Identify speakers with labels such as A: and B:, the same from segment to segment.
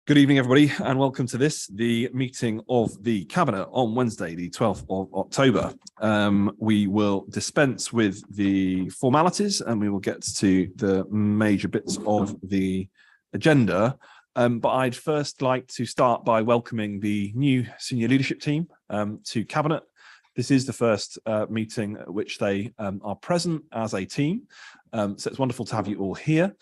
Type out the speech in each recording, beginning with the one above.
A: Good evening, everybody, and welcome to the meeting of the Cabinet on Wednesday, the 12th of October. We will dispense with the formalities and we will get to the major bits of the agenda. But I'd first like to start by welcoming the new senior leadership team to Cabinet. This is the first meeting at which they are present as a team. So it's wonderful to have you all here.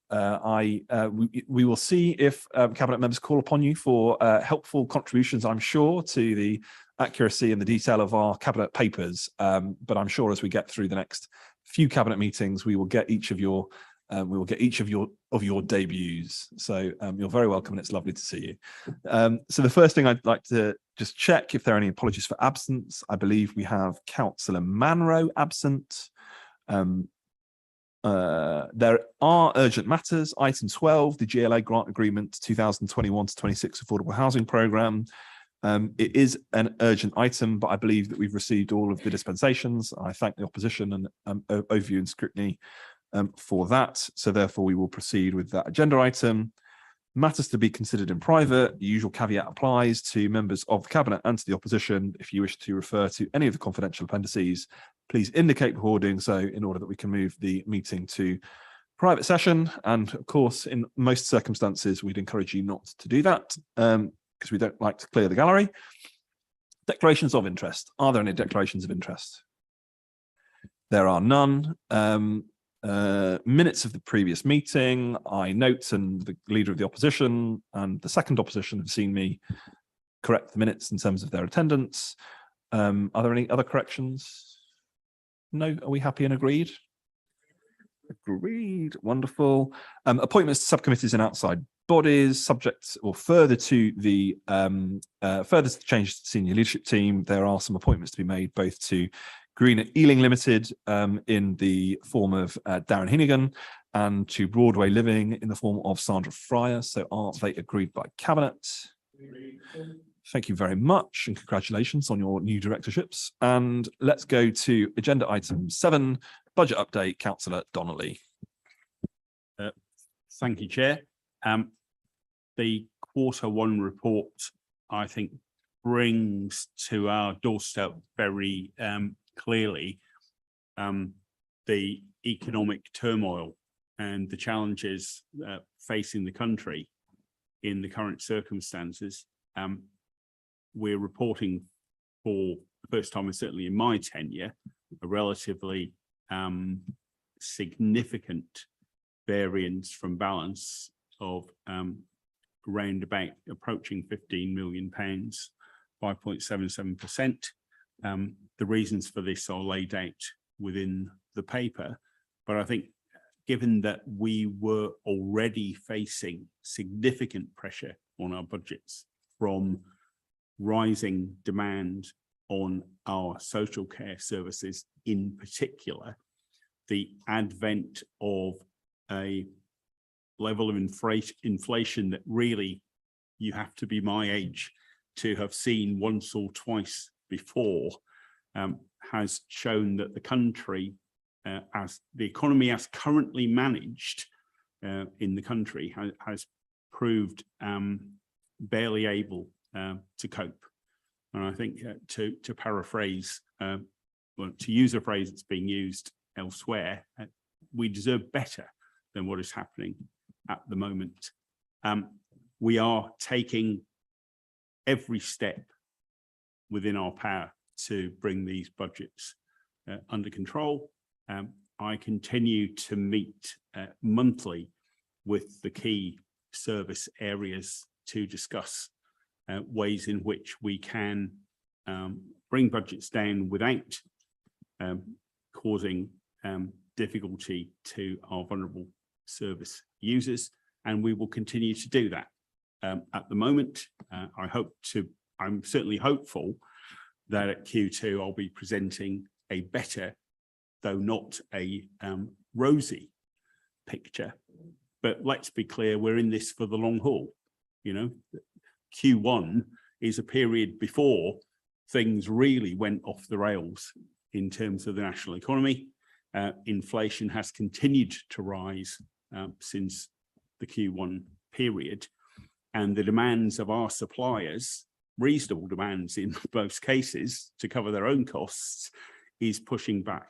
A: We will see if Cabinet members call upon you for helpful contributions, I'm sure, to the accuracy and the detail of our Cabinet papers. But I'm sure as we get through the next few Cabinet meetings, we will get each of your debuts. So you're very welcome, and it's lovely to see you. So the first thing I'd like to just check if there are any apologies for absence. I believe we have Councillor Manro absent. There are urgent matters. Item 12, the GLA grant agreement 2021 to 26 affordable housing programme. It is an urgent item, but I believe that we've received all of the dispensations. I thank the opposition and overview and scrutiny for that. So therefore we will proceed with that agenda item. Matters to be considered in private. The usual caveat applies to members of the Cabinet and to the opposition. If you wish to refer to any of the confidential appendices, please indicate before doing so in order that we can move the meeting to private session. And of course, in most circumstances, we'd encourage you not to do that because we don't like to clear the gallery. Declarations of interest. Are there any declarations of interest? There are none. Minutes of the previous meeting. I note, and the leader of the opposition and the second opposition have seen me correct the minutes in terms of their attendance. Are there any other corrections? No, are we happy and agreed? Agreed, wonderful. Appointments to subcommittees and outside bodies, subject or further to the change to the senior leadership team. There are some appointments to be made both to Green at Ealing Limited in the form of Darren Hennigan and to Broadway Living in the form of Sandra Fryer. So are they agreed by Cabinet? Thank you very much and congratulations on your new directorships. And let's go to agenda item 7, budget update, Councillor Donnelly.
B: Thank you, Chair. The Q1 report, I think, brings to our doorstep very clearly the economic turmoil and the challenges facing the country in the current circumstances. We're reporting for the first time, and certainly in my tenure, a relatively significant variance from balance of around about approaching £15 million, 5.77%. The reasons for this are laid out within the paper, but I think given that we were already facing significant pressure on our budgets from rising demand on our social care services, in particular, the advent of a level of inflation that really you have to be my age to have seen once or twice before, has shown that the country, as the economy as currently managed in the country, has proved barely able to cope. And I think to paraphrase, well, to use a phrase that's being used elsewhere, we deserve better than what is happening at the moment. We are taking every step within our power to bring these budgets under control. I continue to meet monthly with the key service areas to discuss ways in which we can bring budgets down without causing difficulty to our vulnerable service users, and we will continue to do that. At the moment, I'm certainly hopeful that at Q2 I'll be presenting a better, though not a rosy picture. But let's be clear, we're in this for the long haul. You know, Q1 is a period before things really went off the rails in terms of the national economy. Inflation has continued to rise since the Q1 period. and the demands of our suppliers, reasonable demands in most cases to cover their own costs, is pushing back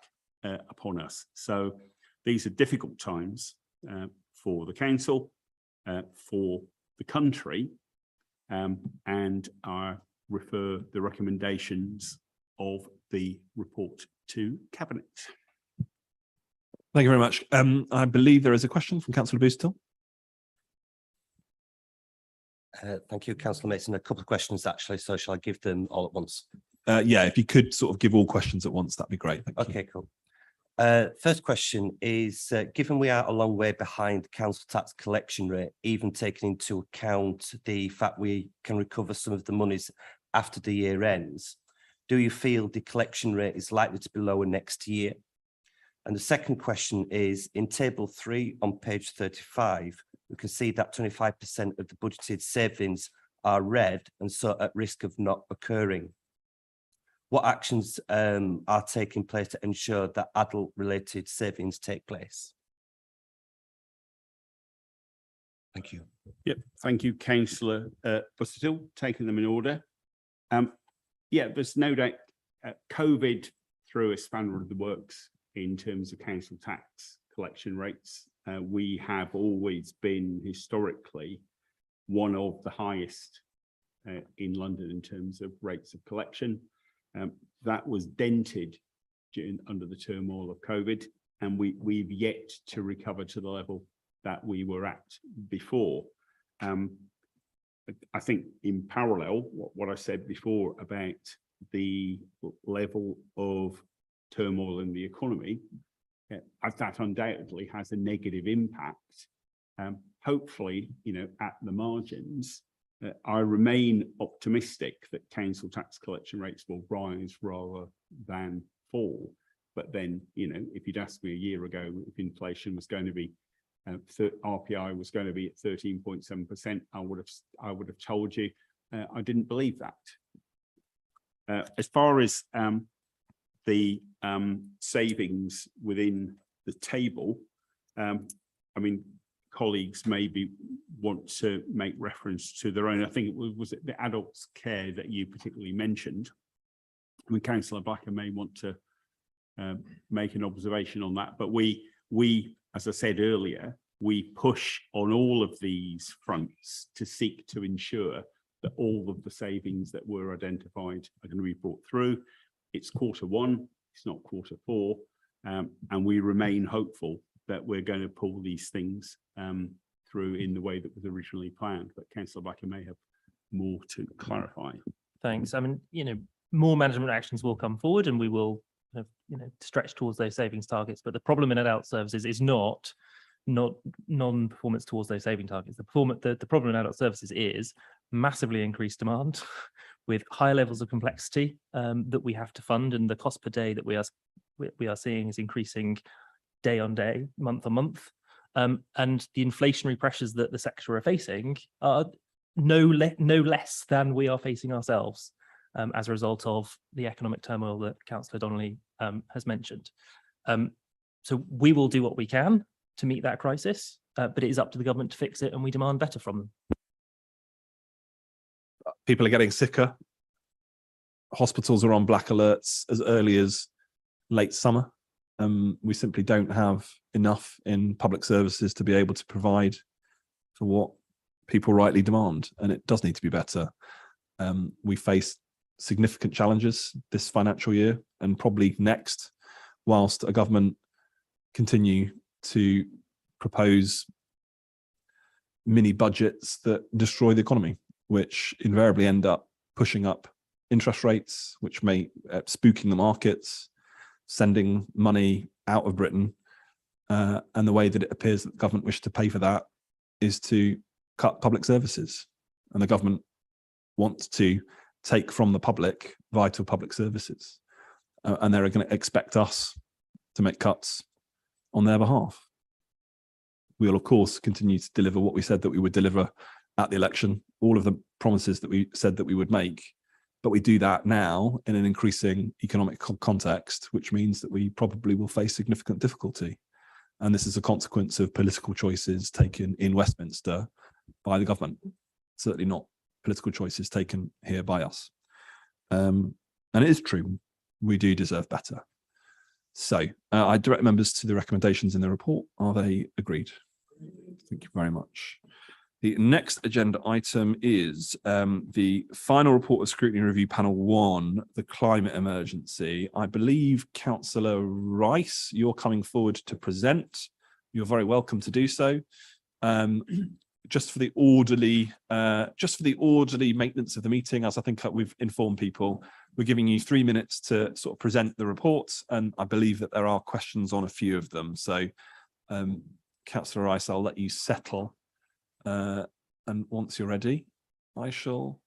B: upon us. So these are difficult times for the council, for the country, and I refer the recommendations of the report to Cabinet.
A: Thank you very much. I believe there is a question from Councillor Boostil.
C: Thank you, Councillor Mason. A couple of questions, actually, so shall I give them all at once?
A: Yeah, if you could sort of give all questions at once, that'd be great. Thank you.
C: Okay, cool. First question is, given we are a long way behind the council tax collection rate, even taking into account the fact we can recover some of the monies after the year ends, do you feel the collection rate is likely to be lower next year? And the second question is, in table 3 on page 35, we can see that 25% of the budgeted savings are red and so at risk of not occurring. What actions are taking place to ensure that adult-related savings take place? Thank you.
B: Yep, thank you, Councillor Busuttil, taking them in order. Yeah, there's no doubt COVID threw a spanner in the works in terms of council tax collection rates. We have always been historically one of the highest in London in terms of rates of collection. That was dented under the turmoil of COVID, and we've yet to recover to the level that we were at before. I think in parallel, what I said before about the level of turmoil in the economy, that undoubtedly has a negative impact. Hopefully, at the margins, I remain optimistic that council tax collection rates will rise rather than fall. But then, if you'd asked me a year ago if inflation was going to be, RPI was going to be at 13.7%, I would have told you I didn't believe that. As far as the savings within the table, I mean, colleagues maybe want to make reference to their own. I think it was it the adults care that you particularly mentioned. I mean, Councillor Blacker may want to make an observation on that, but we, as I said earlier, we push on all of these fronts to seek to ensure that all of the savings that were identified are going to be brought through. It's Q1, it's not Q4, and we remain hopeful that we're going to pull these things through in the way that was originally planned. But Councillor Blacker may have more to clarify.
D: Thanks. I mean, more management actions will come forward, and we will, stretch towards those savings targets. But the problem in adult services is not non-performance towards those saving targets. The problem in adult services is massively increased demand with higher levels of complexity that we have to fund, and the cost per day that we are seeing is increasing day on day, month on month, and the inflationary pressures that the sector are facing are no less than we are facing ourselves as a result of the economic turmoil that Councillor Donnelly has mentioned. So we will do what we can to meet that crisis, but it is up to the government to fix it, and we demand better from them.
A: People are getting sicker. Hospitals are on black alerts as early as late summer. We simply don't have enough in public services to be able to provide for what people rightly demand, and it does need to be better. We face significant challenges this financial year and probably next, whilst a government continue to propose mini budgets that destroy the economy, which invariably end up pushing up interest rates, which may spooking the markets, sending money out of Britain. And the way that it appears that the government wishes to pay for that is to cut public services. And the government wants to take from the public vital public services. And they're going to expect us to make cuts on their behalf. We will, of course, continue to deliver what we said that we would deliver at the election, all of the promises that we said that we would make. But we do that now in an increasing economic context, which means that we probably will face significant difficulty. And this is a consequence of political choices taken in Westminster by the government. certainly not political choices taken here by us. And it is true, we do deserve better. So I direct members to the recommendations in the report. Are they agreed? Thank you very much. The next agenda item is the final report of Scrutiny Review Panel 1, the climate emergency. I believe Councillor Rice, you're coming forward to present. You're very welcome to do so. Just for the orderly maintenance of the meeting, as I think we've informed people, we're giving you 3 minutes to sort of present the reports, and I believe that there are questions on a few of them. So, Councillor Rice, I'll let you settle, and once you're ready, I shall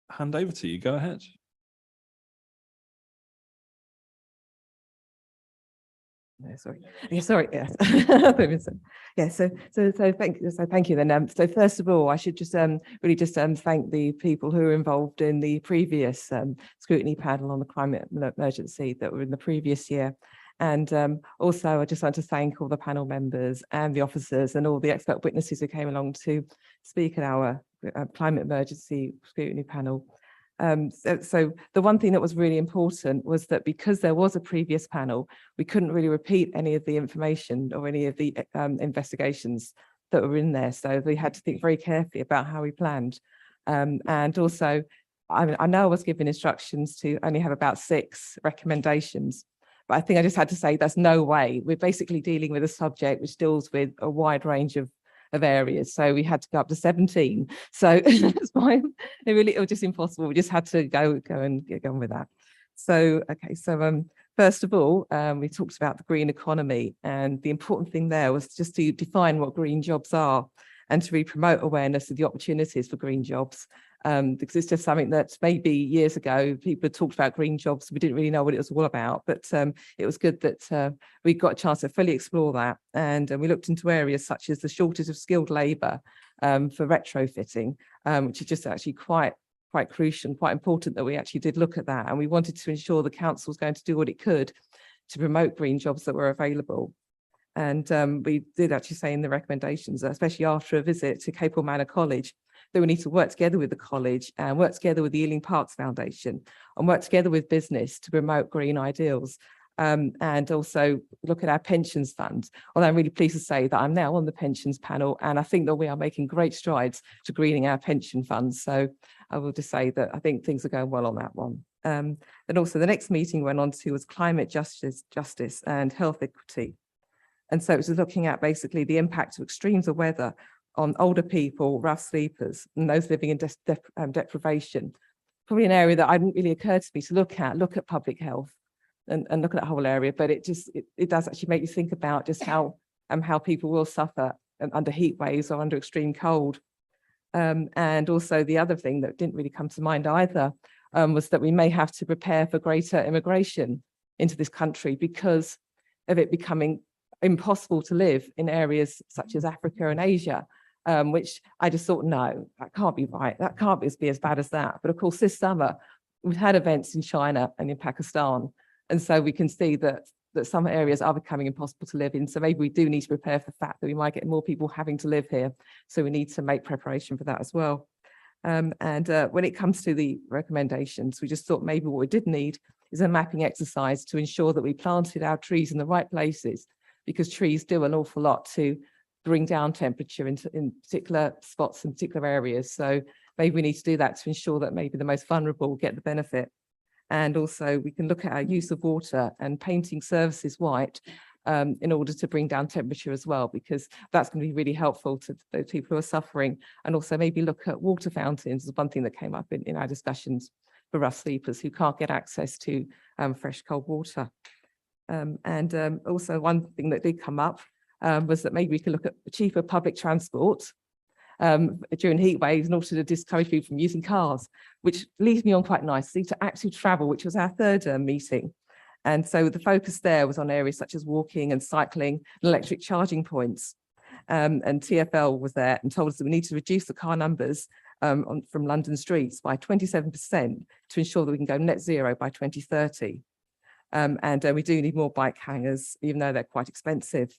A: hand over to you. Go ahead.
E: No, sorry. Yeah, sorry. Yes. Yeah. So thank you. So thank you. Then. So first of all, I should just really just thank the people who were involved in the previous scrutiny panel on the climate emergency that were in the previous year. And also, I just want to thank all the panel members and the officers and all the expert witnesses who came along to speak at our climate emergency scrutiny panel. So the one thing that was really important was that because there was a previous panel, we couldn't really repeat any of the information or any of the investigations that were in there. So we had to think very carefully about how we planned. And also, I know I was given instructions to only have about 6 recommendations, but I think I just had to say that's no way. We're basically dealing with a subject which deals with a wide range of areas, so we had to go up to 17. So that's why it was just impossible. We just had to go and get on with that. So okay, so first of all, we talked about the green economy, and the important thing there was just to define what green jobs are and to really promote awareness of the opportunities for green jobs. Because it's just something that maybe years ago people had talked about green jobs, we didn't really know what it was all about, but it was good that we got a chance to fully explore that, and we looked into areas such as the shortage of skilled labour for retrofitting, which is just actually quite crucial and quite important that we actually did look at that, and we wanted to ensure the council was going to do what it could to promote green jobs that were available. And we did actually say in the recommendations, especially after a visit to Capel Manor College, that we need to work together with the college and work together with the Ealing Parks Foundation and work together with business to promote green ideals, and also look at our pensions fund. Although I'm really pleased to say that I'm now on the pensions panel, and I think that we are making great strides to greening our pension funds. So I will just say that I think things are going well on that one. And also the next meeting went on to was climate justice and health equity. And so it was looking at basically the impact of extremes of weather on older people, rough sleepers, and those living in deprivation. Probably an area that hadn't really occurred to me to look at public health and look at that whole area. But it does actually make you think about just how people will suffer under heat waves or under extreme cold. And also the other thing that didn't really come to mind either was that we may have to prepare for greater immigration into this country because of it becoming impossible to live in areas such as Africa and Asia, which I just thought, no, that can't be right. That can't be as bad as that. But of course, this summer, we've had events in China and in Pakistan. And so we can see that some areas are becoming impossible to live in. So maybe we do need to prepare for the fact that we might get more people having to live here. So we need to make preparation for that as well. And when it comes to the recommendations, we just thought maybe what we did need is a mapping exercise to ensure that we planted our trees in the right places, because trees do an awful lot to bring down temperature in particular spots in particular areas. So maybe we need to do that to ensure that maybe the most vulnerable get the benefit. And also we can look at our use of water and painting services white in order to bring down temperature as well, because that's going to be really helpful to those people who are suffering. And also maybe look at water fountains is one thing that came up in our discussions for rough sleepers who can't get access to fresh cold water. And also one thing that did come up was that maybe we could look at cheaper public transport during heat waves in order to discourage people from using cars, which leads me on quite nicely to active travel, which was our third meeting. And so the focus there was on areas such as walking and cycling and electric charging points. And TfL was there and told us that we need to reduce the car numbers from London streets by 27% to ensure that we can go net zero by 2030. And we do need more bike hangers, even though they're quite expensive.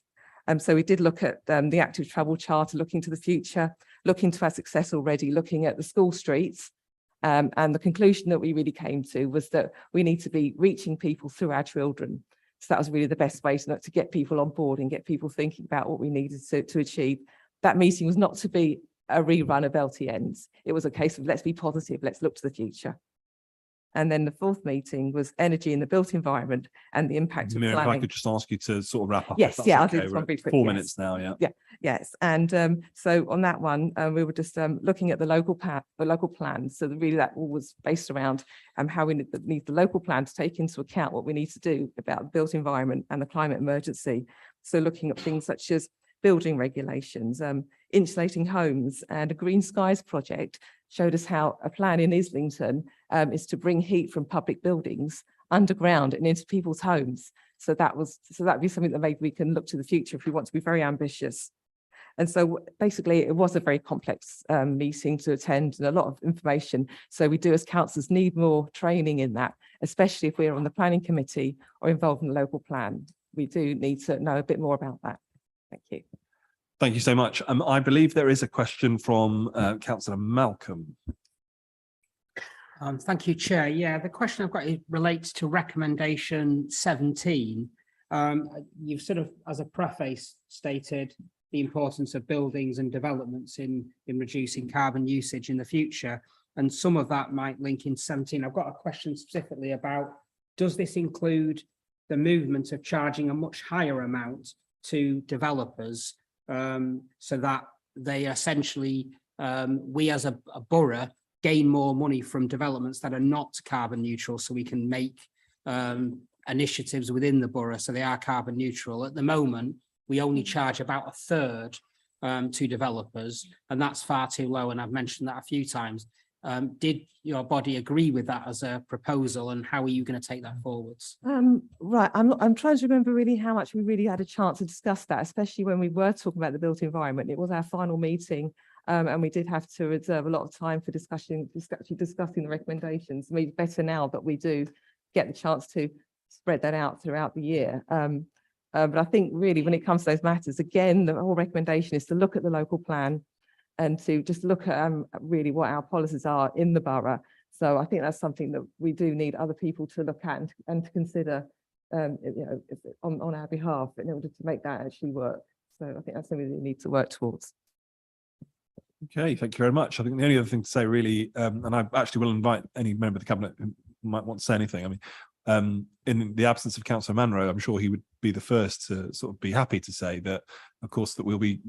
E: So we did look at the active travel charter, looking to the future, looking to our success already, looking at the school streets. And the conclusion that we really came to was that we need to be reaching people through our children. So that was really the best way to get people on board and get people thinking about what we needed to achieve. That meeting was not to be a rerun of LTNs. It was a case of let's be positive, let's look to the future. And then the fourth meeting was energy in the built environment and the impact of
A: Miriam, if I
E: planning.
A: could just ask you to sort of wrap up.
E: Yes,
A: if
E: yeah, I'll
A: that's
E: do
A: okay.
E: this
A: We're
E: one
A: at
E: pretty quick.
A: 4
E: Yes.
A: minutes now, yeah.
E: Yes, and so on that one, we were just looking at the local plans. So really that all was based around how we need the local plan to take into account what we need to do about the built environment and the climate emergency. So looking at things such as building regulations, insulating homes, and a Green Skies project showed us how a plan in Islington is to bring heat from public buildings underground and into people's homes. So that'd be something that maybe we can look to the future if we want to be very ambitious. And so basically it was a very complex meeting to attend and a lot of information. So we do as councillors need more training in that, especially if we're on the planning committee or involved in the local plan. We do need to know a bit more about that. Thank you.
A: Thank you so much. I believe there is a question from Councillor Malcolm.
F: Thank you, Chair. Yeah, the question I've got relates to recommendation 17. You've sort of, as a preface, stated the importance of buildings and developments in reducing carbon usage in the future. And some of that might link in 17. I've got a question specifically about, does this include the movement of charging a much higher amount to developers so that they essentially, we as a borough, gain more money from developments that are not carbon neutral, so we can make initiatives within the borough so they are carbon neutral. At the moment, we only charge about a third to developers, and that's far too low, and I've mentioned that a few times. Did your body agree with that as a proposal, and how are you going to take that forwards?
E: Right, I'm trying to remember really how much we really had a chance to discuss that, especially when we were talking about the built environment. It was our final meeting. And we did have to reserve a lot of time for discussing the recommendations. Maybe better now that we do get the chance to spread that out throughout the year. But I think really when it comes to those matters, again, the whole recommendation is to look at the local plan and to just look at really what our policies are in the borough. So I think that's something that we do need other people to look at and to consider on our behalf in order to make that actually work. So I think that's something that we need to work towards.
A: Okay, thank you very much. I think the only other thing to say really, and I actually will invite any member of the cabinet who might want to say anything. I mean, in the absence of Councillor Manro, I'm sure he would be the first to sort of be happy to say that, of course, that we'll be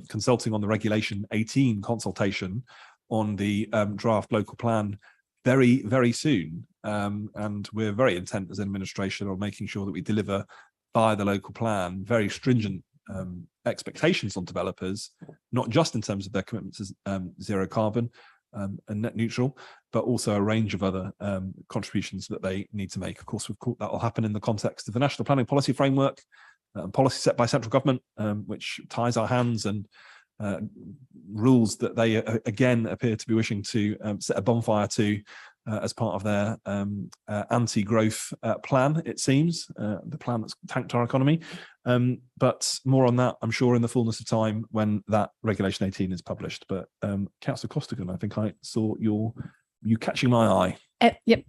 A: consulting on the Regulation 18 consultation on the draft local plan very, very soon. And we're very intent as an administration on making sure that we deliver by the local plan very stringent expectations on developers, not just in terms of their commitments as zero carbon and net neutral, but also a range of other contributions that they need to make. Of course, that will happen in the context of the National Planning Policy Framework, policy set by central government, which ties our hands, and rules that they again appear to be wishing to set a bonfire to as part of their anti-growth plan, it seems, the plan that's tanked our economy. But more on that, I'm sure, in the fullness of time when that Regulation 18 is published. But Councillor Costigan, I think I saw you catching my eye.
G: Yep,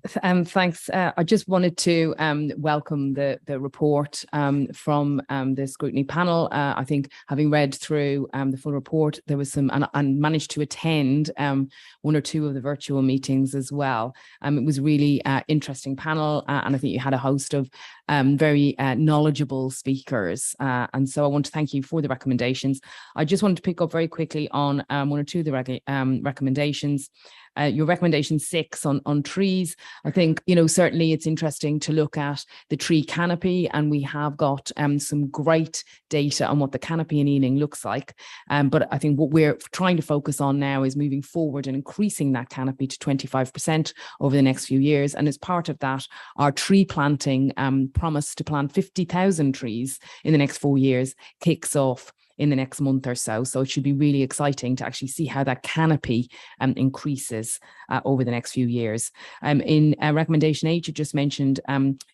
G: thanks. I just wanted to welcome the report from the scrutiny panel. I think having read through the full report, there was some, and managed to attend one or two of the virtual meetings as well. It was a really interesting panel, and I think you had a host of very knowledgeable speakers. And so I want to thank you for the recommendations. I just wanted to pick up very quickly on one or two of the recommendations. Your recommendation 6 on trees. I think, certainly it's interesting to look at the tree canopy, and we have got some great data on what the canopy and eaning looks like. But I think what we're trying to focus on now is moving forward and increasing that canopy to 25% over the next few years. And as part of that, our tree planting promise to plant 50,000 trees in the next 4 years kicks off in the next month or so. So it should be really exciting to actually see how that canopy increases over the next few years. In recommendation 8, you just mentioned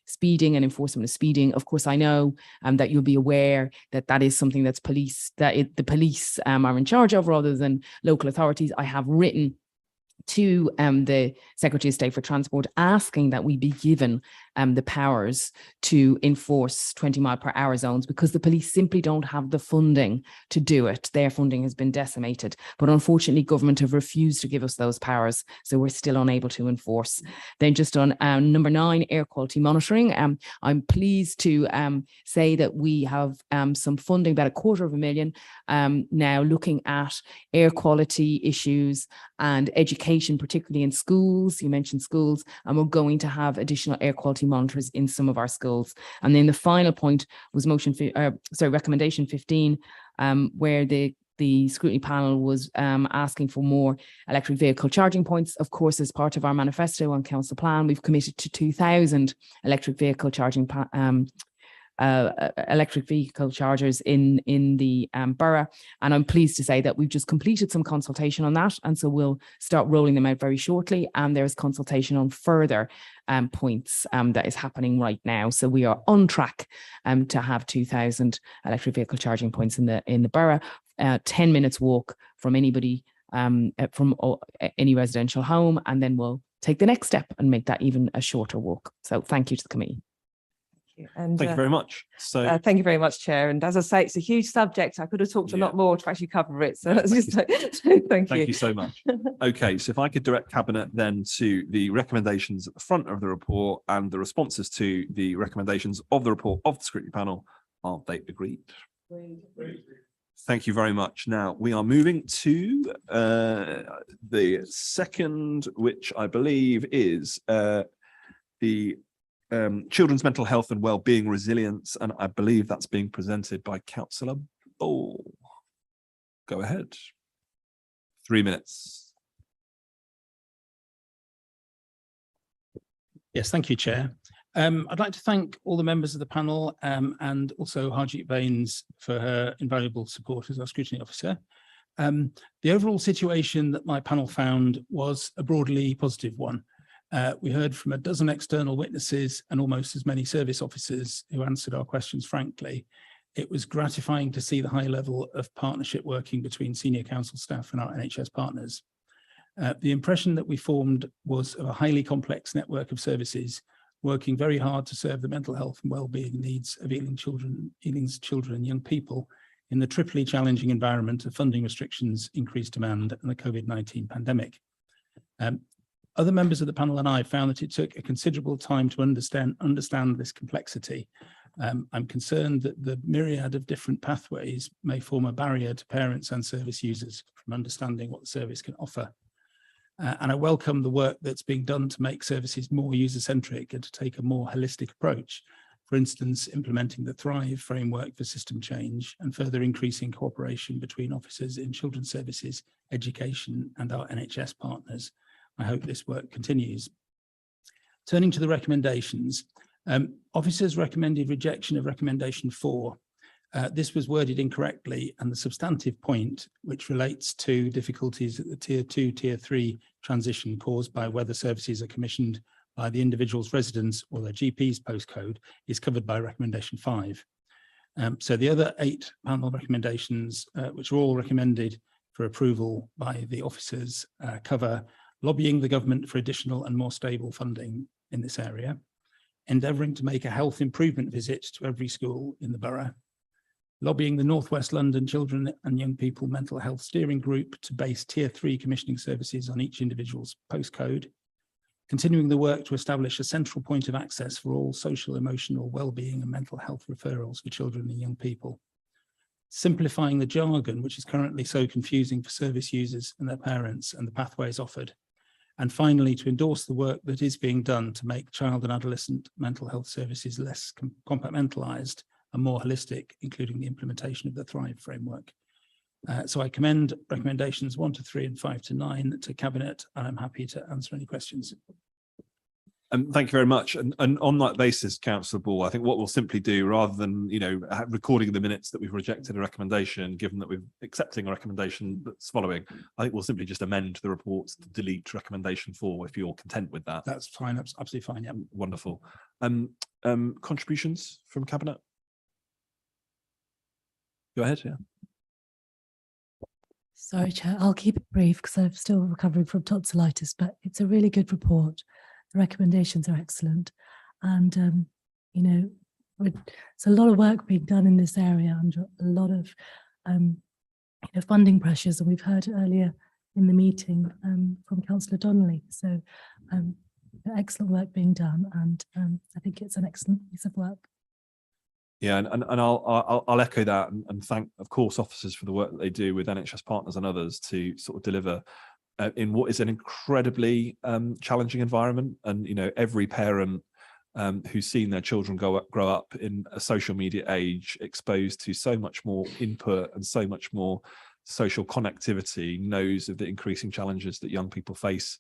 G: speeding and enforcement of speeding. Of course, I know that you'll be aware that that is something that's the police are in charge of rather than local authorities. I have written to the Secretary of State for Transport asking that we be given the powers to enforce 20-mile-per-hour zones, because the police simply don't have the funding to do it. Their funding has been decimated, but unfortunately government have refused to give us those powers, so we're still unable to enforce. Then just on number 9, air quality monitoring, I'm pleased to say that we have some funding, about $250,000 now, looking at air quality issues and education, particularly in schools. You mentioned schools, and we're going to have additional air quality monitors in some of our schools. And then the final point was recommendation 15, where the scrutiny panel was asking for more electric vehicle charging points. Of course, as part of our manifesto on council plan, we've committed to 2,000 electric vehicle charging electric vehicle chargers in the borough, and I'm pleased to say that we've just completed some consultation on that, and so we'll start rolling them out very shortly, and there's consultation on further points that is happening right now. So we are on track to have 2,000 electric vehicle charging points in the borough, 10 minutes walk from anybody from any residential home, and then we'll take the next step and make that even a shorter walk. So thank you to the committee.
E: And
A: Thank you very much. So
E: thank you very much, Chair. And as I say, it's a huge subject. I could have talked a lot more to actually cover it. So that's just thank you
A: so much. Okay, so if I could direct Cabinet then to the recommendations at the front of the report and the responses to the recommendations of the report of the scrutiny panel, are they agreed? Thank you very much. Now we are moving to the second, which I believe is the children's mental health and well-being resilience, and I believe that's being presented by Councillor Ball. Go ahead. 3 minutes.
H: Yes, thank you, Chair. I'd like to thank all the members of the panel and also Harjeet Baines for her invaluable support as our scrutiny officer. The overall situation that my panel found was a broadly positive one. We heard from a dozen external witnesses and almost as many service officers who answered our questions frankly. It was gratifying to see the high level of partnership working between senior council staff and our NHS partners. The impression that we formed was of a highly complex network of services working very hard to serve the mental health and well-being needs of Ealing's children and young people in the triply challenging environment of funding restrictions, increased demand, and the COVID-19 pandemic. Other members of the panel and I found that it took a considerable time to understand this complexity. I'm concerned that the myriad of different pathways may form a barrier to parents and service users from understanding what the service can offer. And I welcome the work that's being done to make services more user-centric and to take a more holistic approach. For instance, implementing the Thrive framework for system change and further increasing cooperation between officers in children's services, education, and our NHS partners. I hope this work continues. Turning to the recommendations, officers recommended rejection of recommendation 4. This was worded incorrectly, and the substantive point, which relates to difficulties at the tier 2, tier 3 transition caused by whether services are commissioned by the individual's residence or their GP's postcode, is covered by recommendation 5. So the other 8 panel recommendations, which are all recommended for approval by the officers, cover lobbying the government for additional and more stable funding in this area, endeavouring to make a health improvement visit to every school in the borough, lobbying the North West London Children and Young People Mental Health Steering Group to base tier 3 commissioning services on each individual's postcode, continuing the work to establish a central point of access for all social, emotional well-being and mental health referrals for children and young people, simplifying the jargon which is currently so confusing for service users and their parents and the pathways offered, and finally to endorse the work that is being done to make child and adolescent mental health services less compartmentalised and more holistic, including the implementation of the Thrive framework. So I commend recommendations 1 to 3 and 5 to 9 to Cabinet, and I'm happy to answer any questions.
A: Thank you very much. And on that basis, Councillor Ball, I think what we'll simply do, rather than recording the minutes that we've rejected a recommendation, given that we're accepting a recommendation that's following, I think we'll simply just amend the report to delete recommendation 4 if you're content with that.
H: That's fine. That's absolutely fine. Yeah.
A: Wonderful. Contributions from Cabinet? Go ahead. Yeah.
I: Sorry, Chair, I'll keep it brief because I'm still recovering from tonsillitis, but it's a really good report. The recommendations are excellent. And, it's a lot of work being done in this area under a lot of funding pressures. And we've heard earlier in the meeting from Councillor Donnelly. So excellent work being done. And I think it's an excellent piece of work.
A: Yeah, and I'll echo that and thank, of course, officers for the work that they do with NHS partners and others to sort of deliver in what is an incredibly challenging environment. And every parent who's seen their children grow up in a social media age, exposed to so much more input and so much more social connectivity, knows of the increasing challenges that young people face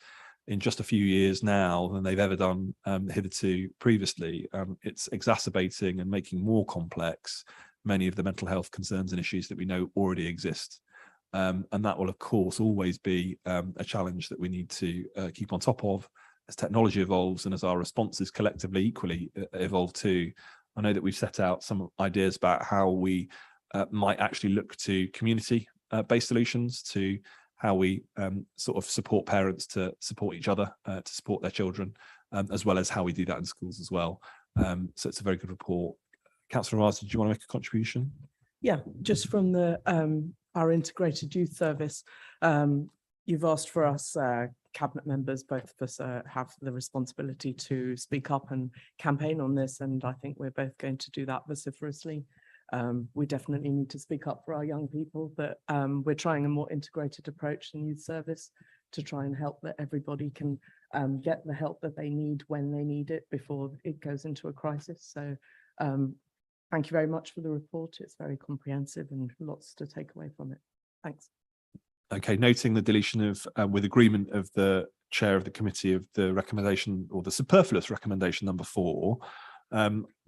A: in just a few years now than they've ever done hitherto previously. It's exacerbating and making more complex many of the mental health concerns and issues that we know already exist. And that will, of course, always be a challenge that we need to keep on top of as technology evolves and as our responses collectively equally evolve too. I know that we've set out some ideas about how we might actually look to community-based solutions, to how we sort of support parents to support each other, to support their children, as well as how we do that in schools as well. So it's a very good report. Councillor Raz, did you want to make a contribution?
J: Yeah, just from the our integrated youth service, you've asked for us cabinet members, both of us have the responsibility to speak up and campaign on this, and I think we're both going to do that vociferously. We definitely need to speak up for our young people, but we're trying a more integrated approach in youth service to try and help that everybody can get the help that they need when they need it before it goes into a crisis. So thank you very much for the report. It's very comprehensive and lots to take away from it. Thanks. Okay,
A: noting the deletion of, with agreement of the chair of the committee, of the recommendation or the superfluous recommendation number 4,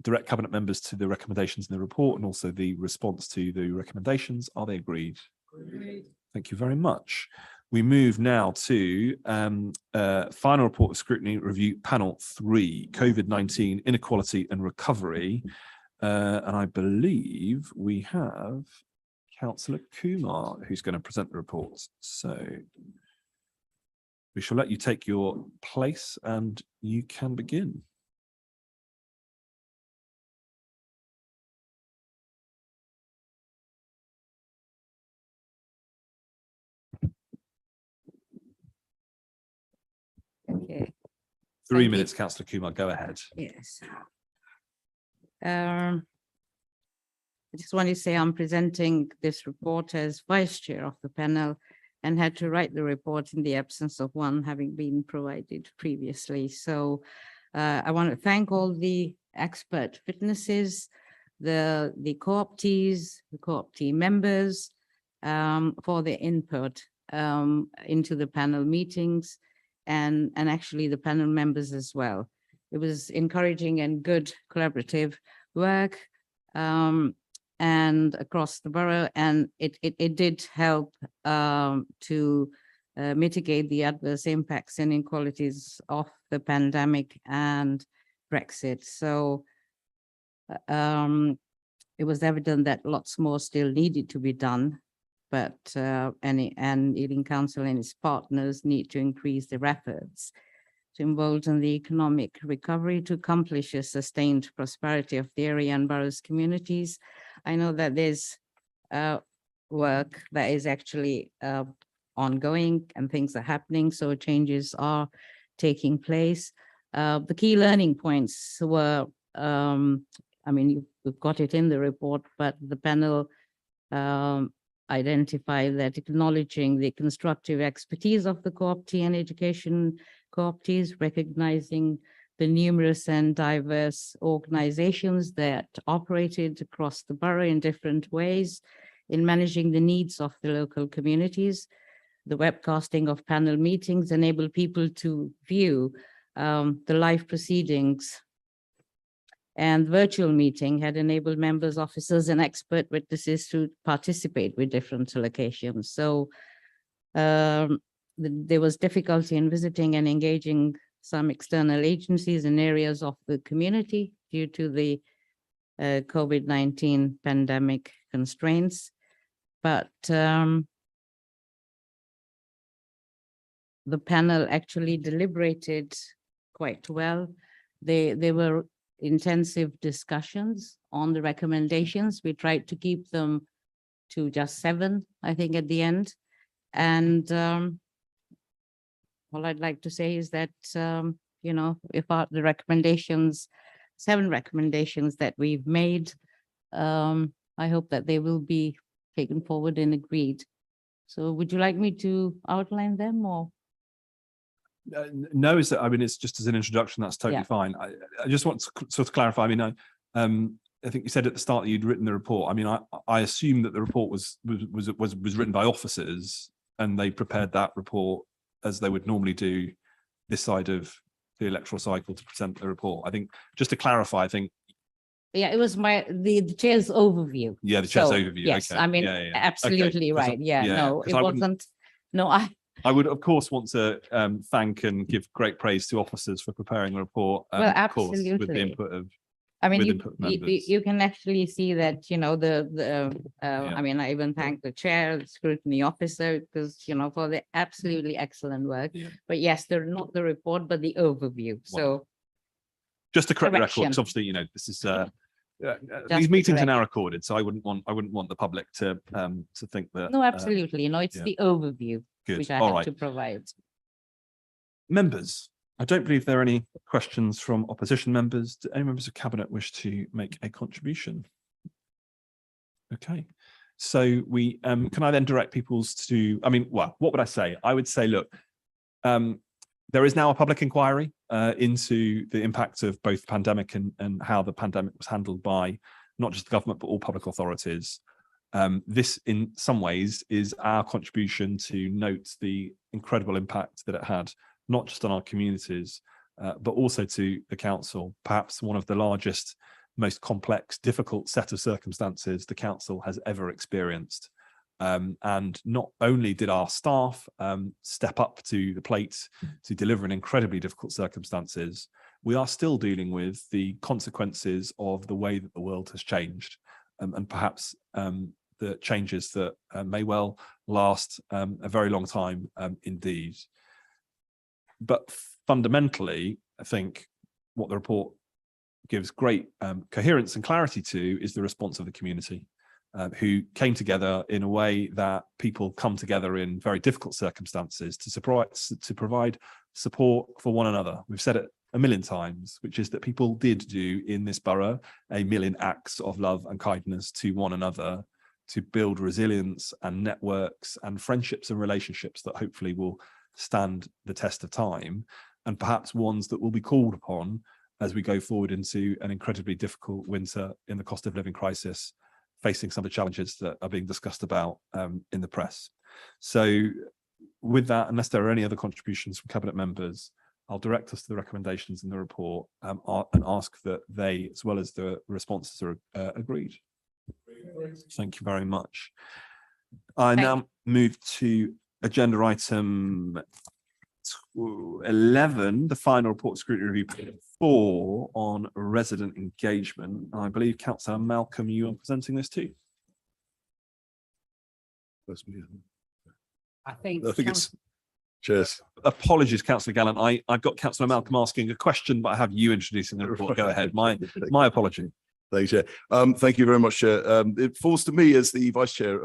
A: direct cabinet members to the recommendations in the report and also the response to the recommendations. Are they agreed? Agreed. Thank you very much. We move now to final report of scrutiny review panel 3, COVID-19 inequality and recovery. And I believe we have Councillor Kumar who's going to present the reports. So we shall let you take your place and you can begin.
K: Okay.
A: 3 minutes, Councillor Kumar, go ahead.
K: Yes. I just want to say I'm presenting this report as vice chair of the panel and had to write the report in the absence of one having been provided previously. So I want to thank all the expert witnesses, the co-optees, the co-optee members for their input into the panel meetings and actually the panel members as well. It was encouraging and good collaborative work and across the borough, and it did help to mitigate the adverse impacts and inequalities of the pandemic and Brexit. So it was evident that lots more still needed to be done, but Ealing Council and its partners need to increase their efforts to embolden the economic recovery to accomplish a sustained prosperity of the area and borough's communities. I know that there's work that is actually ongoing and things are happening, so changes are taking place. The key learning points were, I mean, we've got it in the report, but the panel identify that acknowledging the constructive expertise of the co-optee and education co-optees, recognizing the numerous and diverse organizations that operated across the borough in different ways in managing the needs of the local communities. The webcasting of panel meetings enable people to view the live proceedings and virtual meeting had enabled members, officers, and expert witnesses to participate with different locations. So there was difficulty in visiting and engaging some external agencies in areas of the community due to the COVID-19 pandemic constraints. But the panel actually deliberated quite well. There were intensive discussions on the recommendations. We tried to keep them to just 7, I think, at the end. And all I'd like to say is that, you know, if the recommendations, 7 recommendations that we've made, I hope that they will be taken forward and agreed. So would you like me to outline them, or?
A: No, I mean, it's just as an introduction, that's totally fine. I just want to sort of clarify. I mean, I think you said at the start that you'd written the report. I mean, I assume that the report was written by officers, and they prepared that report as they would normally do this side of the electoral cycle to present the report. I think, just to clarify, I think.
K: Yeah, it was the chair's overview.
A: Yeah, the chair's overview.
K: Yes,
A: okay.
K: I mean, absolutely right. No, it wasn't. No,
A: I would, of course, want to thank and give great praise to officers for preparing the report.
K: Well,
A: of course, with the
K: absolutely.
A: input of.
K: I mean,
A: input members.
K: you can actually see that, you know, I mean, I even thank the chair, the scrutiny officer, because, you know, for the absolutely excellent work.
A: Yeah.
K: But yes, they're not the report, but the overview. So
A: just to correct the record,
K: correction.
A: because obviously, you know, this is
K: Just
A: these
K: to
A: meetings are
K: correct.
A: now recorded, so I wouldn't want the public to think that.
K: no, absolutely. No, it's
A: yeah.
K: the overview
A: Good.
K: which I
A: All
K: had
A: right.
K: to provide.
A: Members, I don't believe there are any questions from opposition members. Do any members of cabinet wish to make a contribution? Okay, so we can I then direct people's to, I mean, well, what would I say? I would say, look, there is now a public inquiry into the impact of both the pandemic and how the pandemic was handled by not just the government, but all public authorities. This, in some ways, is our contribution to note the incredible impact that it had, not just on our communities, but also to the council, perhaps one of the largest, most complex, difficult set of circumstances the council has ever experienced. And not only did our staff step up to the plate to deliver in incredibly difficult circumstances, we are still dealing with the consequences of the way that the world has changed, and perhaps the changes that may well last a very long time indeed. But fundamentally, I think what the report gives great coherence and clarity to is the response of the community, who came together in a way that people come together in very difficult circumstances to provide support for one another. We've said it a million times, which is that people did do in this borough 1 million acts of love and kindness to one another to build resilience and networks and friendships and relationships that hopefully will stand the test of time, and perhaps ones that will be called upon as we go forward into an incredibly difficult winter in the cost of living crisis, facing some of the challenges that are being discussed about in the press. So with that, unless there are any other contributions from cabinet members, I'll direct us to the recommendations in the report and ask that they, as well as the responses, are agreed. Thank you very much. I now move to agenda item 11, the final report scrutiny review 4 on resident engagement. I believe Councillor Malcolm, you are presenting this too.
F: I think
A: it's cheers. Apologies, Councillor Gallant. I've got Councillor Malcolm asking a question, but I have you introducing the report. Go ahead. My apology.
L: Thank you, Chair. Thank you very much, Chair. It falls to me as the Vice Chair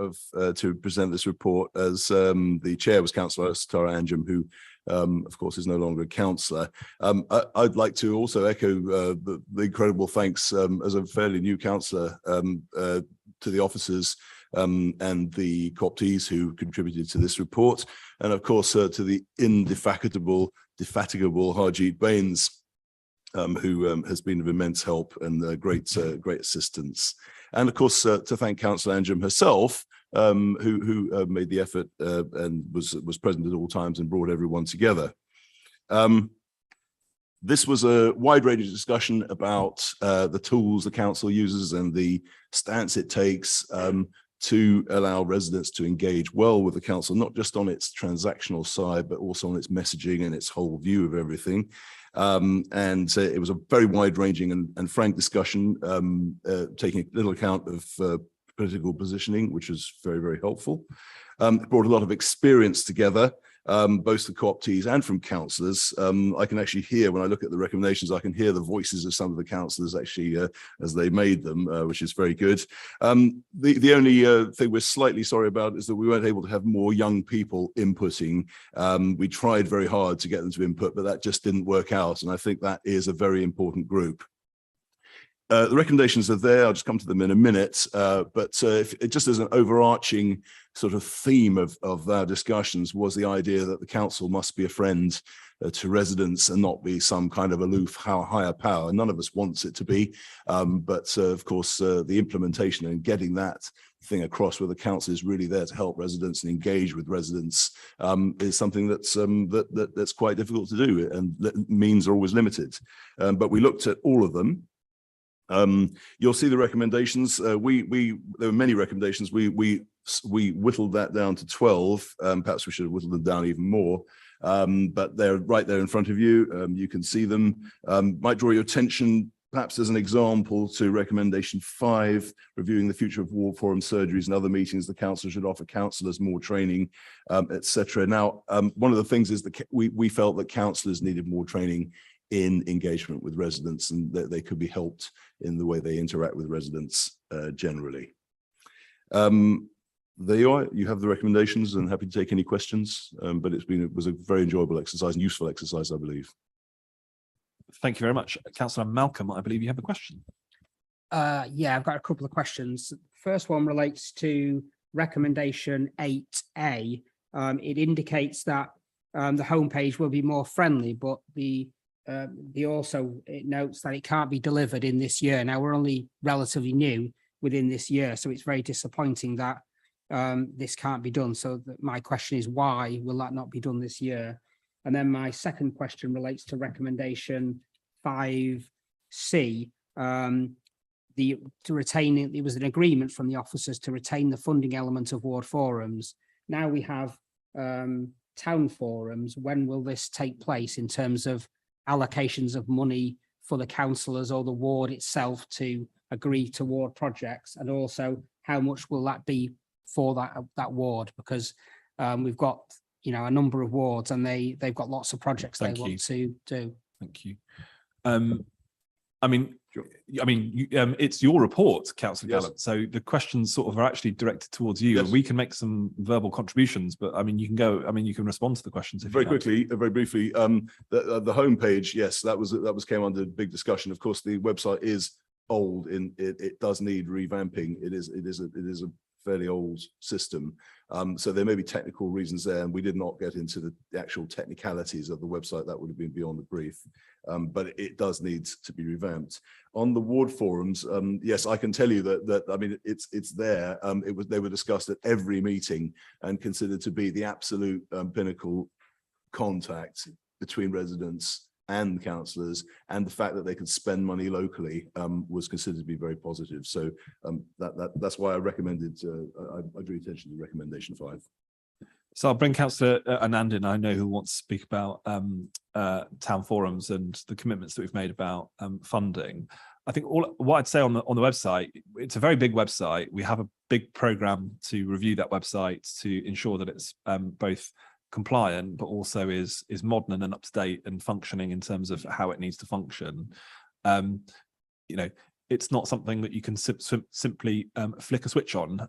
L: to present this report, as the Chair was Councillor Tara Anjum, who of course is no longer a councillor. I'd like to also echo the incredible thanks as a fairly new councillor to the officers and the co-optees who contributed to this report, and of course to the indefatigable Harjeet Bains, who has been of immense help and great assistance. And of course, to thank Councillor Anjum herself, who made the effort and was present at all times and brought everyone together. This was a wide-ranging discussion about the tools the council uses and the stance it takes to allow residents to engage well with the council, not just on its transactional side, but also on its messaging and its whole view of everything. It was a very wide-ranging and frank discussion, taking little account of political positioning, which was very, very helpful. It brought a lot of experience together, both the co-optees and from councillors. I can actually hear, when I look at the recommendations, I can hear the voices of some of the councillors actually as they made them, which is very good. The only thing we're slightly sorry about is that we weren't able to have more young people inputting. We tried very hard to get them to input, but that just didn't work out. And I think that is a very important group. The recommendations are there. I'll just come to them in a minute. Just as an overarching sort of theme of our discussions was the idea that the council must be a friend to residents and not be some kind of aloof higher power. None of us wants it to be. Of course, the implementation and getting that thing across where the council is really there to help residents and engage with residents is something that's quite difficult to do, and means are always limited. But we looked at all of them. You'll see the recommendations. There were many recommendations. We whittled that down to 12. Perhaps we should have whittled them down even more. But they're right there in front of you. You can see them. Might draw your attention, perhaps as an example, to recommendation 5, reviewing the future of ward forum surgeries and other meetings. The council should offer councillors more training, etc. Now, one of the things is that we felt that councillors needed more training in engagement with residents, and that they could be helped in the way they interact with residents generally. There you are. You have the recommendations, and happy to take any questions. But it was a very enjoyable exercise and useful exercise, I believe.
A: Thank you very much. Councillor Malcolm, I believe you have a question.
F: Yeah, I've got a couple of questions. First one relates to recommendation 8A. It indicates that the homepage will be more friendly, but it notes that it can't be delivered in this year. Now, we're only relatively new within this year, so it's very disappointing that this can't be done. So my question is, why will that not be done this year? And then my second question relates to recommendation 5C. It was an agreement from the officers to retain the funding element of ward forums. Now we have town forums. When will this take place in terms of allocations of money for the councillors or the ward itself to agree to ward projects? And also, how much will that be for that ward? Because we've got, a number of wards, and they've got lots of projects they want to do.
A: Thank you. It's your report, Councillor Gallup. So the questions sort of are actually directed towards you, and we can make some verbal contributions. But you can go. You can respond to the questions if
L: very quickly, very briefly. The homepage, yes, that came under big discussion. Of course, the website is old. It does need revamping. It is a fairly old system. So there may be technical reasons there, and we did not get into the actual technicalities of the website. That would have been beyond the brief. But it does need to be revamped. On the ward forums, yes, I can tell you that it's there. They were discussed at every meeting and considered to be the absolute pinnacle contact between residents and councillors, and the fact that they could spend money locally was considered to be very positive. So that's why I recommended. I drew attention to recommendation 5.
A: So I'll bring Councillor Anand in, I know, who wants to speak about town forums and the commitments that we've made about funding. I think what I'd say on the website, it's a very big website. We have a big program to review that website to ensure that it's both compliant, but also is modern and up to date and functioning in terms of how it needs to function. It's not something that you can simply flick a switch on.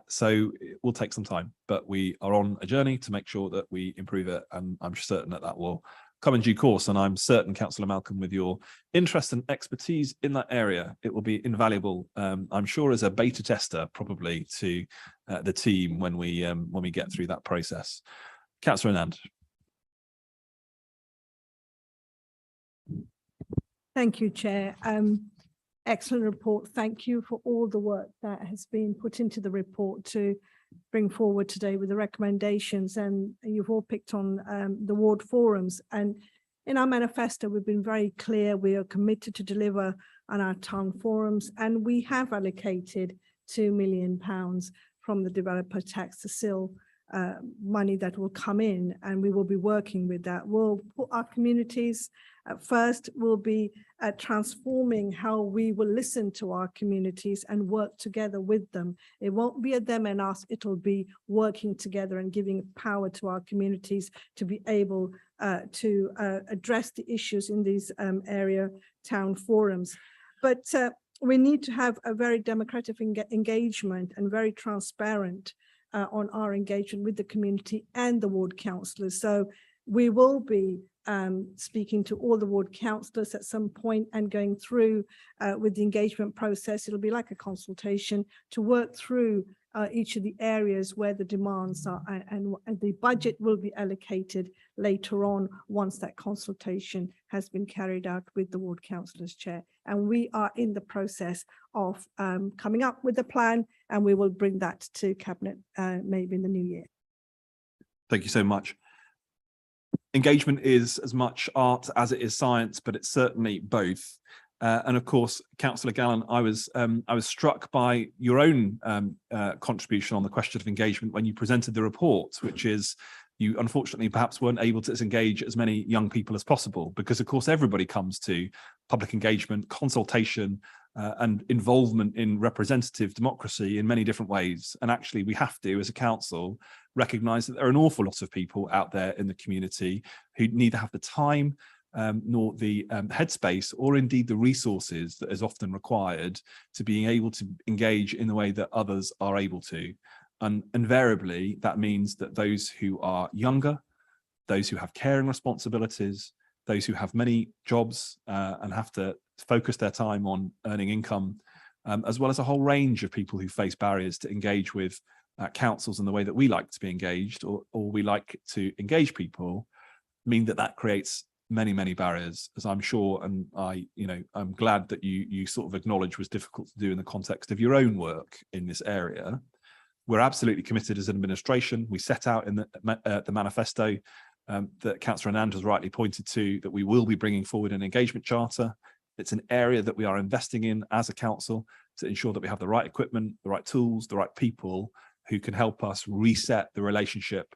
A: So it will take some time, but we are on a journey to make sure that we improve it. And I'm certain that will come in due course. And I'm certain, Councillor Malcolm, with your interest and expertise in that area, it will be invaluable. I'm sure as a beta tester, probably to the team when we get through that process. Councillor Anand.
M: Thank you, Chair. Excellent report. Thank you for all the work that has been put into the report to bring forward today with the recommendations. And you've all picked on the ward forums. And in our manifesto, we've been very clear. We are committed to deliver on our town forums, and we have allocated £2 million from the developer tax to SIL money that will come in, and we will be working with that. We'll put our communities first. We'll be transforming how we will listen to our communities and work together with them. It won't be a them and us, it'll be working together and giving power to our communities to be able to address the issues in these area town forums. But we need to have a very democratic engagement and very transparent on our engagement with the community and the ward councillors. So we will be speaking to all the ward councillors at some point and going through with the engagement process. It'll be like a consultation to work through each of the areas where the demands are, and the budget will be allocated later on once that consultation has been carried out with the ward councillors chair. And we are in the process of coming up with a plan, and we will bring that to cabinet maybe in the new year.
A: Thank you so much. Engagement is as much art as it is science, but it's certainly both. And of course, Councillor Gallen, I was struck by your own contribution on the question of engagement when you presented the report, which is you unfortunately perhaps weren't able to engage as many young people as possible, because of course everybody comes to public engagement, consultation, and involvement in representative democracy in many different ways. And actually we have to, as a council, recognise that there are an awful lot of people out there in the community who neither have the time nor the headspace or indeed the resources that is often required to being able to engage in the way that others are able to. And invariably, that means that those who are younger, those who have caring responsibilities, those who have many jobs and have to focus their time on earning income, as well as a whole range of people who face barriers to engage with councils in the way that we like to be engaged, or we like to engage people, mean that that creates many barriers, as I'm sure, and I'm glad that you sort of acknowledge was difficult to do in the context of your own work in this area. We're absolutely committed as an administration. We set out in the manifesto that Councillor Anand has rightly pointed to, that we will be bringing forward an engagement charter. It's an area that we are investing in as a council to ensure that we have the right equipment, the right tools, the right people who can help us reset the relationship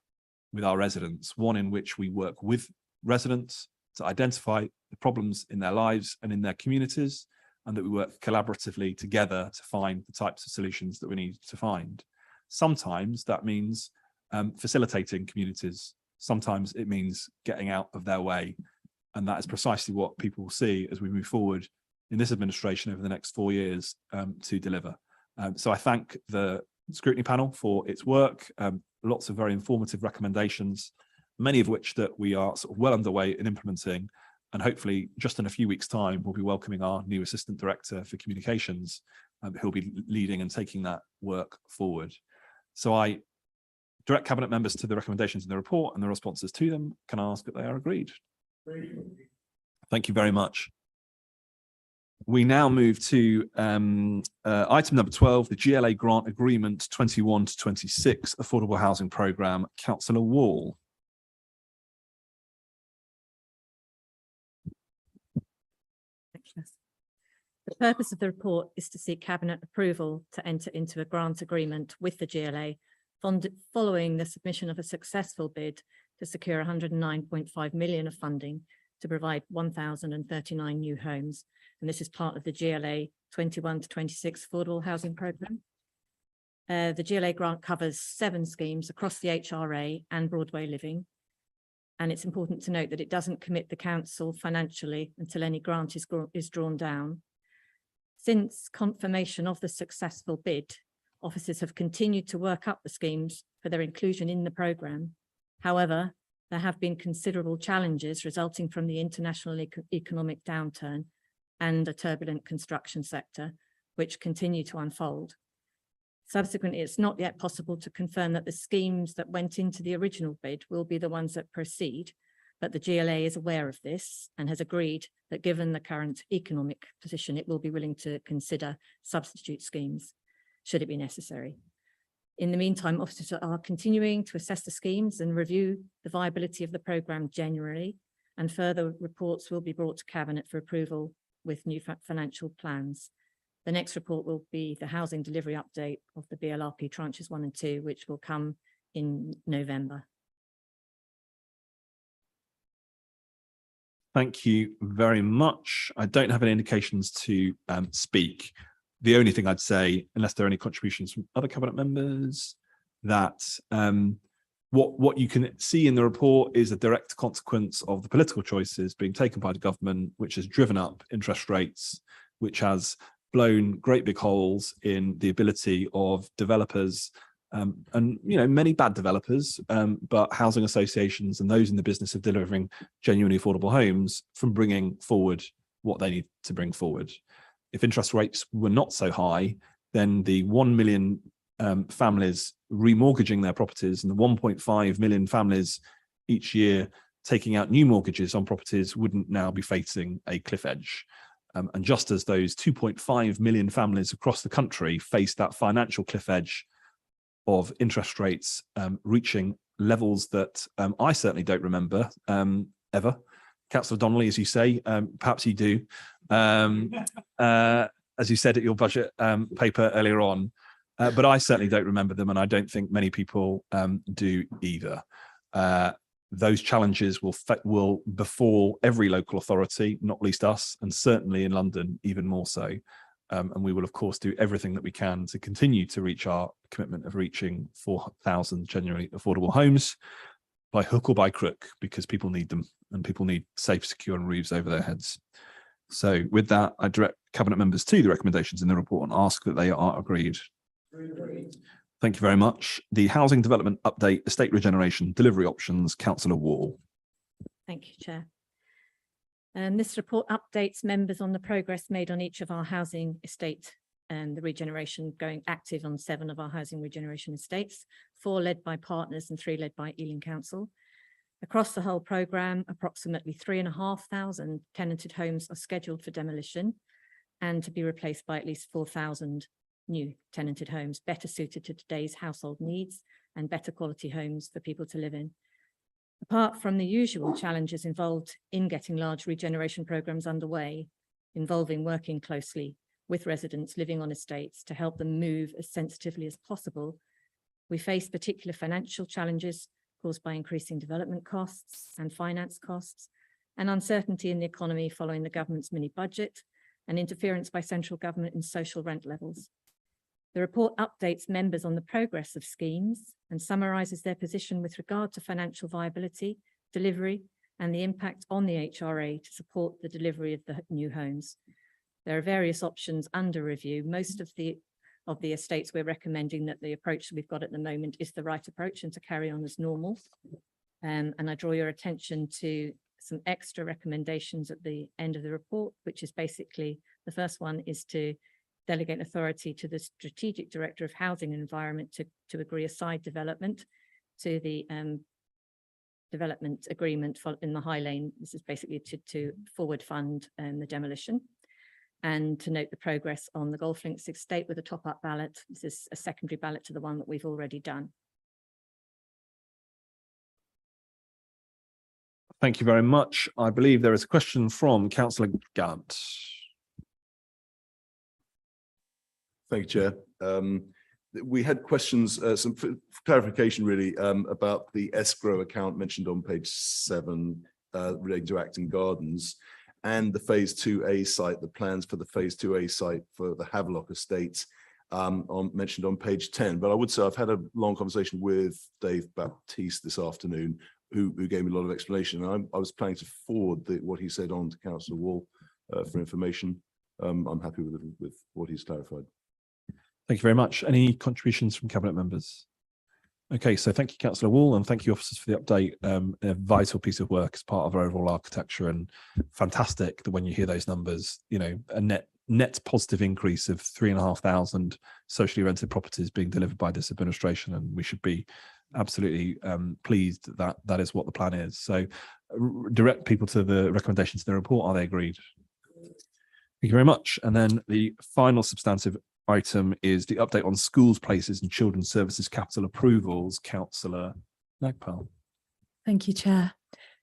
A: with our residents, one in which we work with residents to identify the problems in their lives and in their communities, and that we work collaboratively together to find the types of solutions that we need to find. Sometimes that means facilitating communities. Sometimes it means getting out of their way. And that is precisely what people will see as we move forward in this administration over the next 4 years to deliver. So I thank the scrutiny panel for its work, lots of very informative recommendations, many of which that we are sort of well underway in implementing. And hopefully just in a few weeks' time, we'll be welcoming our new Assistant Director for Communications, who'll be leading and taking that work forward. So I direct Cabinet members to the recommendations in the report and the responses to them. Can I ask that they are agreed? Thank you very much. We now move to item number 12, the GLA Grant Agreement 21 to 26 Affordable Housing Programme. Councillor Wall.
N: The purpose of the report is to seek Cabinet approval to enter into a grant agreement with the GLA following the submission of a successful bid to secure 109.5 million of funding to provide 1,039 new homes. And this is part of the GLA 21 to 26 Affordable Housing Programme. The GLA grant covers 7 schemes across the HRA and Broadway Living. And it's important to note that it doesn't commit the council financially until any grant is drawn down. Since confirmation of the successful bid, officers have continued to work up the schemes for their inclusion in the programme. However, there have been considerable challenges resulting from the international economic downturn and a turbulent construction sector, which continue to unfold. Subsequently, it's not yet possible to confirm that the schemes that went into the original bid will be the ones that proceed, but the GLA is aware of this and has agreed that given the current economic position, it will be willing to consider substitute schemes, should it be necessary. In the meantime, officers are continuing to assess the schemes and review the viability of the programme generally, and further reports will be brought to Cabinet for approval with new financial plans. The next report will be the housing delivery update of the BLRP tranches 1 and 2, which will come in November.
A: Thank you very much. I don't have any indications to speak. The only thing I'd say, unless there are any contributions from other Cabinet members, that what you can see in the report is a direct consequence of the political choices being taken by the government, which has driven up interest rates, which has blown great big holes in the ability of developers and many bad developers, but housing associations and those in the business of delivering genuinely affordable homes from bringing forward what they need to bring forward. If interest rates were not so high, then the 1 million families remortgaging their properties and the 1.5 million families each year taking out new mortgages on properties wouldn't now be facing a cliff edge. And just as those 2.5 million families across the country face that financial cliff edge of interest rates reaching levels that I certainly don't remember ever. Councillor Donnelly, as you say, perhaps you do, as you said at your budget paper earlier on, but I certainly don't remember them, and I don't think many people do either. Those challenges will befall every local authority, not least us, and certainly in London even more so. And we will, of course, do everything that we can to continue to reach our commitment of reaching 4,000 genuinely affordable homes by hook or by crook, because people need them and people need safe, secure and roofs over their heads. So with that, I direct Cabinet members to the recommendations in the report and ask that they are agreed. Thank you very much. The housing development update, estate regeneration, delivery options, Councillor Wall.
N: Thank you, Chair. This report updates members on the progress made on each of our housing estate and the regeneration, going active on 7 of our housing regeneration estates, 4 led by partners and 3 led by Ealing Council. Across the whole programme, approximately 3,500 tenanted homes are scheduled for demolition and to be replaced by at least 4,000 new tenanted homes, better suited to today's household needs and better quality homes for people to live in. Apart from the usual challenges involved in getting large regeneration programmes underway, involving working closely with residents living on estates to help them move as sensitively as possible, we face particular financial challenges caused by increasing development costs and finance costs, and uncertainty in the economy following the government's mini budget and interference by central government in social rent levels. The report updates members on the progress of schemes and summarises their position with regard to financial viability, delivery, and the impact on the HRA to support the delivery of the new homes. There are various options under review. Most of the estates we're recommending that the approach we've got at the moment is the right approach and to carry on as normal. And I draw your attention to some extra recommendations at the end of the report, which is basically, the first one is to delegate authority to the Strategic Director of Housing and Environment to agree a side development to the development agreement in the High Lane. This is basically to forward fund the demolition, and to note the progress on the Golf Links estate with a top-up ballot. This is a secondary ballot to the one that we've already done.
A: Thank you very much. I believe there is a question from Councillor Gallant.
L: Thank you, Chair. We had questions, some clarification really, about the escrow account mentioned on page 7 relating to Acton Gardens and the phase 2A site, the plans for the phase 2A site for the Havelock estate mentioned on page 10. But I would say I've had a long conversation with Dave Baptiste this afternoon, who gave me a lot of explanation. And I was planning to forward what he said on to Councillor Wall for information. I'm happy with what he's clarified.
A: Thank you very much. Any contributions from Cabinet members? Okay, so thank you, Councillor Wall, and thank you, officers, for the update. A vital piece of work as part of our overall architecture, and fantastic that when you hear those numbers, a net positive increase of 3,500 socially rented properties being delivered by this administration, and we should be absolutely pleased that that is what the plan is. So direct people to the recommendations in the report. Are they agreed? Thank you very much. And then the final substantive item is the update on schools, places and children's services capital approvals. Councillor Nagpal.
I: Thank you, Chair.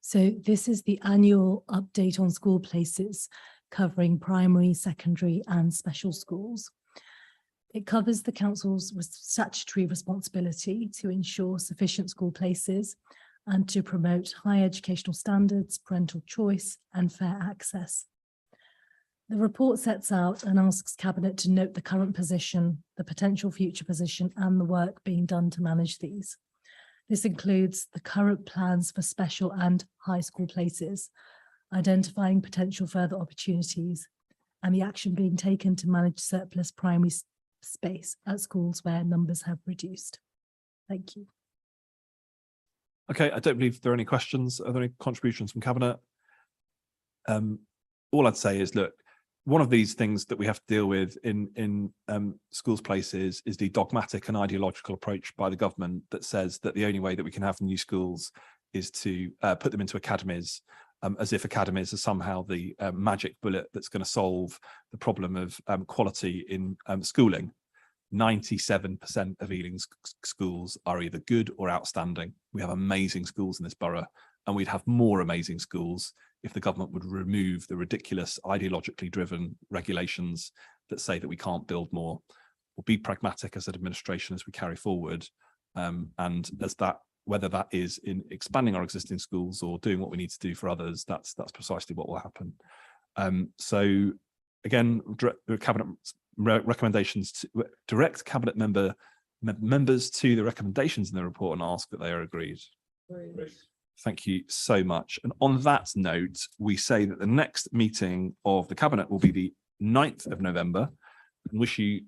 I: So this is the annual update on school places covering primary, secondary and special schools. It covers the council's statutory responsibility to ensure sufficient school places and to promote high educational standards, parental choice and fair access. The report sets out and asks Cabinet to note the current position, the potential future position and the work being done to manage these. This includes the current plans for special and high school places, identifying potential further opportunities, and the action being taken to manage surplus primary space at schools where numbers have reduced. Thank you.
A: Okay, I don't believe there are any questions. Are there any contributions from Cabinet? All I'd say is, look, one of these things that we have to deal with in schools places is the dogmatic and ideological approach by the government that says that the only way that we can have new schools is to put them into academies, as if academies are somehow the magic bullet that's going to solve the problem of quality in schooling. 97% of Ealing's schools are either good or outstanding. We have amazing schools in this borough, and we'd have more amazing schools if the government would remove the ridiculous ideologically driven regulations that say that we can't build more. We'll be pragmatic as an administration as we carry forward, and as that, whether that is in expanding our existing schools or doing what we need to do for others, that's precisely what will happen. So again, Cabinet recommendations to direct Cabinet members to the recommendations in the report and ask that they are agreed. Thank you so much. And on that note, we say that the next meeting of the Cabinet will be the 9th of November, and wish you